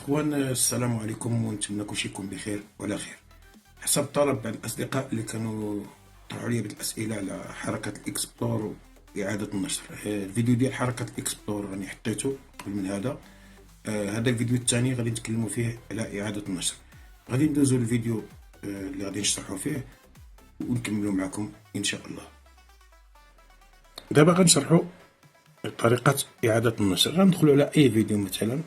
اخوان السلام عليكم، ونتمنى كلشي يكون بخير وعلى خير. حسب طلب بعض الاصدقاء اللي كانوا طرحوا عليا بعض الاسئله على حركه الاكسبلور واعاده النشر. الفيديو ديال حركه الاكسبلور راني حطيته قبل من هذا. هذا الفيديو الثاني غادي نتكلموا فيه على اعاده النشر. غادي ندوزو للفيديو اللي غادي نشرحوا فيه ونكملوا معكم ان شاء الله. دابا غنشرحوا طريقه اعاده النشر. غندخلوا على اي فيديو، مثلا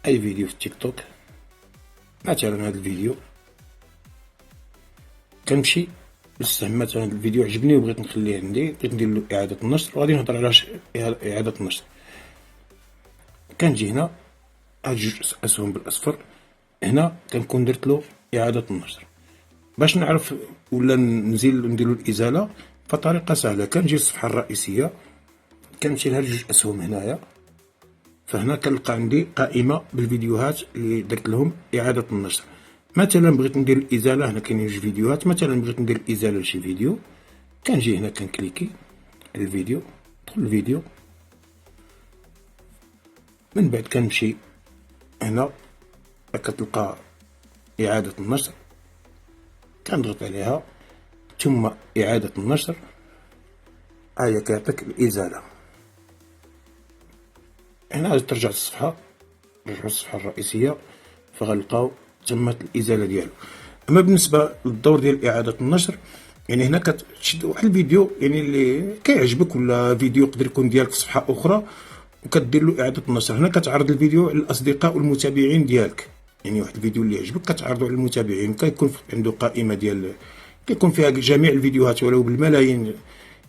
اي فيديو في التيك توك، مثلا هذا الفيديو كنمشي نستعمل مثلا الفيديو عجبني وبغيت نخليه عندي، بغيت ندير له اعاده النشر، وغادي نهضر على اعاده النشر. كنجي هنا هاد جوج اسهم بالاصفر، هنا كنكون درت له اعاده النشر. باش نعرف ولا ندير له الازاله فطريقه سهله. كنجي للصفحه الرئيسيه، كنمشي لهاد جوج اسهم هنايا، فهنا كنلقى عندي قائمه بالفيديوهات اللي درت لهم اعاده النشر. مثلا بغيت ندير الازاله، هنا كاينين جوج فيديوهات. مثلا بغيت ندير الازاله لشي فيديو، كنجي هنا كنكليكي الفيديو، ندخل الفيديو، من بعد كنمشي هنا كتلقى اعاده النشر، كنضغط عليها ثم اعاده النشر. هي كيعطيك الازاله. هنا ترجع للصفحه، نرجعو للصفحه الرئيسيه، فغنلقاو تمت الازاله ديالو. اما بالنسبه للدور ديال اعاده النشر، يعني هنا كتشد واحد الفيديو يعني اللي كيعجبك، ولا فيديو يقدر يكون ديالك في صفحه اخرى وكدير له اعاده النشر. هنا كتعرض الفيديو للاصدقاء والمتابعين ديالك، يعني واحد الفيديو اللي يعجبك كتعرضه على المتابعين. كيكون عنده قائمه ديال كيكون فيها جميع الفيديوهات ولو بالملايين،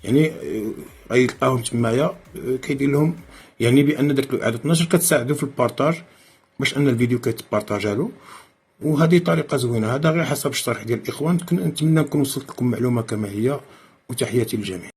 يعني غيلقاهم تمايا. كيدير لهم يعني بان درت له اعاده نشر، كتساعدو في البارطاج باش ان الفيديو كيتبارطاجا له. وهذه طريقه زوينه. هذا غير حسب الشرح ديال الاخوان. نتمنى نكون وصلت لكم معلومه كما هي، وتحياتي للجميع.